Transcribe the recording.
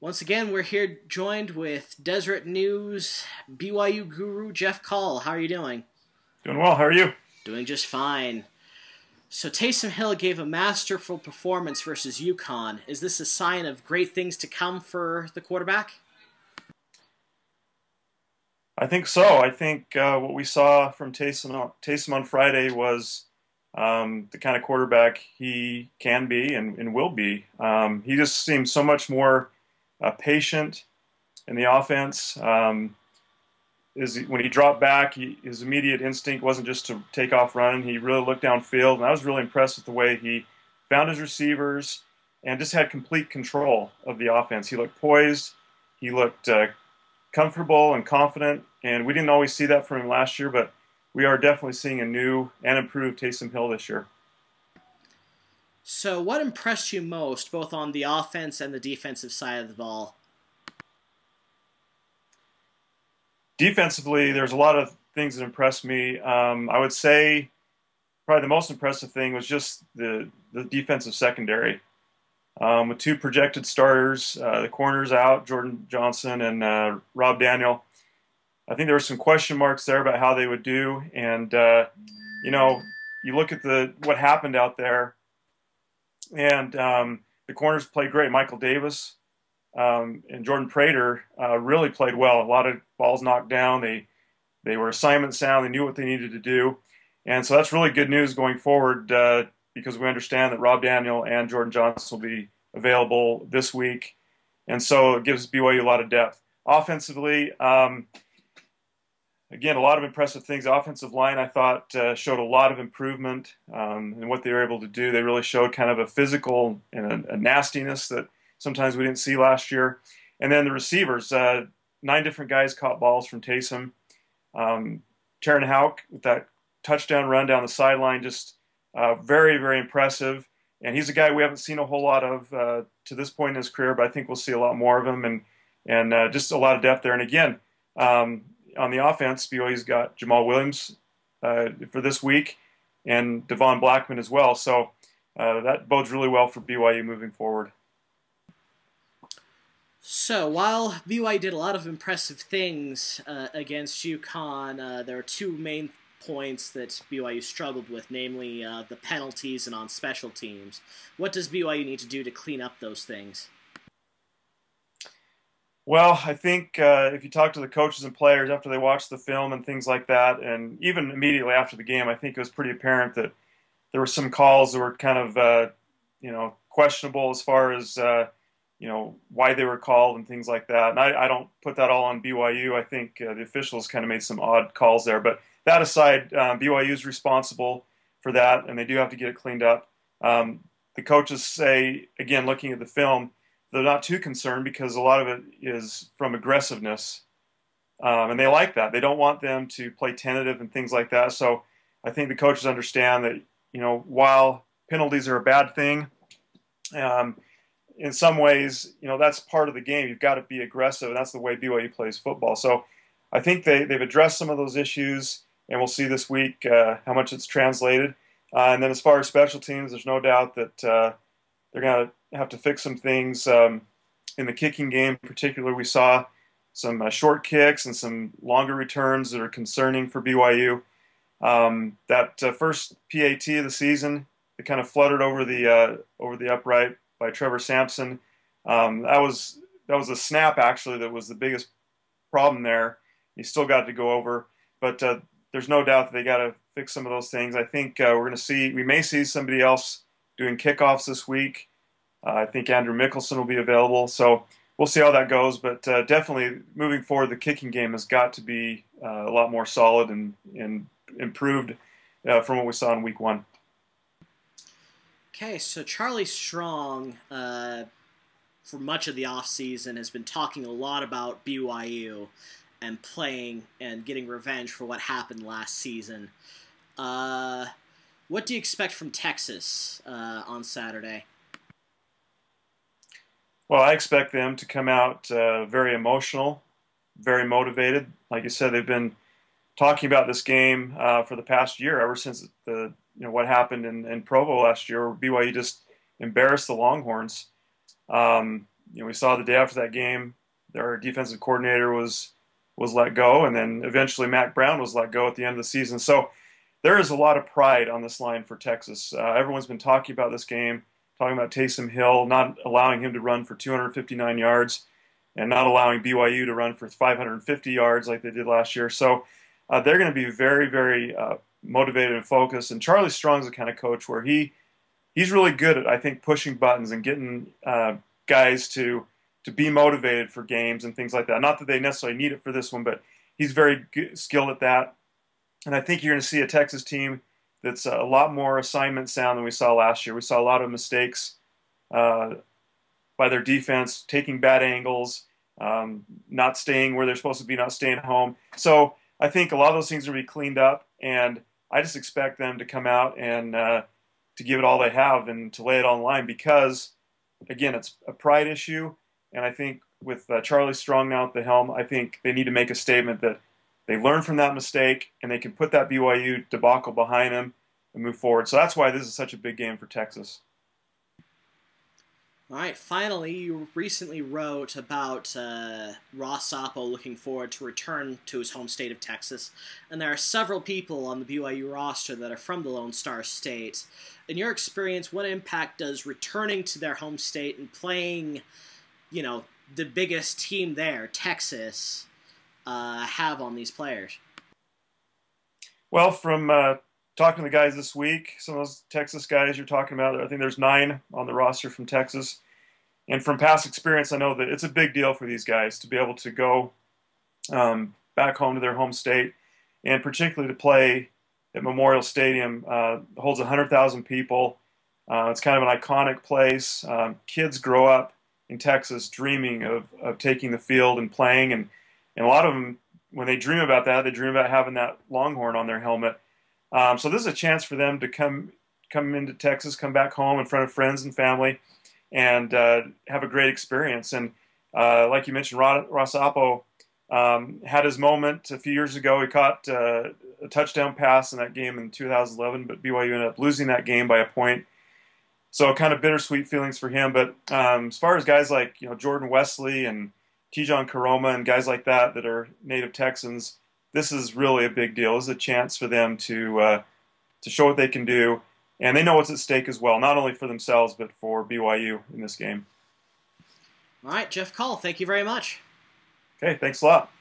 Once again, we're here joined with Deseret News BYU guru Jeff Call. How are you doing? Doing well. How are you? Doing just fine. So Taysom Hill gave a masterful performance versus UConn. Is this a sign of great things to come for the quarterback? I think so. I think what we saw from Taysom on Friday was the kind of quarterback he can be and will be. He just seems so much more patient in the offense. When he dropped back, his immediate instinct wasn't just to take off running. He really looked downfield, and I was really impressed with the way he found his receivers and just had complete control of the offense. He looked poised. He looked comfortable and confident, and we didn't always see that from him last year, but we are definitely seeing a new and improved Taysom Hill this year. So what impressed you most, both on the offense and the defensive side of the ball? Defensively, there's a lot of things that impressed me. I would say probably the most impressive thing was just the defensive secondary. With two projected starters, the corners out, Jordan Johnson and Rob Daniel. I think there were some question marks there about how they would do. And, you look at what happened out there, and the corners played great. Michael Davis and Jordan Prater really played well. A lot of balls knocked down. They were assignment sound. They knew what they needed to do. And so that's really good news going forward because we understand that Rob Daniel and Jordan Johnson will be available this week. And so it gives BYU a lot of depth. Offensively, again, a lot of impressive things. The offensive line, I thought, showed a lot of improvement in what they were able to do. They really showed kind of a physical and a nastiness that sometimes we didn't see last year. And then the receivers, 9 different guys caught balls from Taysom. Taron Houck with that touchdown run down the sideline, just very, very impressive. And he's a guy we haven't seen a whole lot of to this point in his career, but I think we'll see a lot more of him and just a lot of depth there. And again, on the offense, BYU's got Jamal Williams for this week and Devon Blackman as well. So that bodes really well for BYU moving forward. So while BYU did a lot of impressive things against UConn, there are two main points that BYU struggled with, namely the penalties and on special teams. What does BYU need to do to clean up those things? Well, I think if you talk to the coaches and players after they watch the film and things like that, and even immediately after the game, I think it was pretty apparent that there were some calls that were kind of, questionable as far as, why they were called and things like that. And I don't put that all on BYU. I think the officials kind of made some odd calls there. But that aside, BYU is responsible for that, and they do have to get it cleaned up. The coaches say, again, looking at the film, they're not too concerned because a lot of it is from aggressiveness, and they like that. They don't want them to play tentative and things like that. So I think the coaches understand that, while penalties are a bad thing, in some ways, that's part of the game. You've got to be aggressive, and that's the way BYU plays football. So I think they've addressed some of those issues, and we'll see this week how much it's translated. And then as far as special teams, there's no doubt that they're going to have to fix some things in the kicking game. In particular, we saw some short kicks and some longer returns that are concerning for BYU. That first PAT of the season, it kind of fluttered over the upright by Trevor Sampson. That was a snap, actually, that was the biggest problem there. He still got to go over, but there's no doubt that they got to fix some of those things. I think we may see somebody else doing kickoffs this week. I think Andrew Mickelson will be available, so we'll see how that goes. But definitely moving forward, the kicking game has got to be a lot more solid and improved from what we saw in week 1. Okay, so Charlie Strong, for much of the offseason, has been talking a lot about BYU and playing and getting revenge for what happened last season. What do you expect from Texas on Saturday? Well, I expect them to come out very emotional, very motivated. Like you said, they've been talking about this game for the past year, ever since what happened in Provo last year, where BYU just embarrassed the Longhorns. we saw the day after that game, their defensive coordinator was let go, and then eventually Mack Brown was let go at the end of the season. So there is a lot of pride on this line for Texas. Everyone's been talking about this game, talking about Taysom Hill, not allowing him to run for 259 yards and not allowing BYU to run for 550 yards like they did last year. So they're going to be very, very motivated and focused. And Charlie Strong's the kind of coach where he's really good at, I think, pushing buttons and getting guys to be motivated for games and things like that. Not that they necessarily need it for this one, but he's very skilled at that. And I think you're going to see a Texas team that's a lot more assignment sound than we saw last year. We saw a lot of mistakes by their defense, taking bad angles, not staying where they're supposed to be, not staying home. So I think a lot of those things are going to be cleaned up, and I just expect them to come out and to give it all they have and to lay it on the line because, again, it's a pride issue. And I think with Charlie Strong now at the helm, I think they need to make a statement that they learned from that mistake and they can put that BYU debacle behind them and move forward. So that's why this is such a big game for Texas. All right, finally, you recently wrote about Ross Oppo looking forward to return to his home state of Texas, and there are several people on the BYU roster that are from the Lone Star State. In your experience, what impact does returning to their home state and playing, the biggest team there, Texas, have on these players? Well, from talking to the guys this week, some of those Texas guys you're talking about, I think there's 9 on the roster from Texas. And from past experience, I know that it's a big deal for these guys to be able to go back home to their home state, and particularly to play at Memorial Stadium. Holds 100,000 people. It's kind of an iconic place. Kids grow up in Texas dreaming of taking the field and playing, and a lot of them, when they dream about that, they dream about having that Longhorn on their helmet. So this is a chance for them to come into Texas, come back home in front of friends and family, and have a great experience. And like you mentioned, Ross Oppo had his moment a few years ago. He caught a touchdown pass in that game in 2011, but BYU ended up losing that game by a point. So kind of bittersweet feelings for him. But as far as guys like Jordan Wesley and Tijon Karoma and guys like that are native Texans, this is really a big deal. This is a chance for them to show what they can do, and they know what's at stake as well, not only for themselves but for BYU in this game. All right, Jeff Call, thank you very much. Okay, thanks a lot.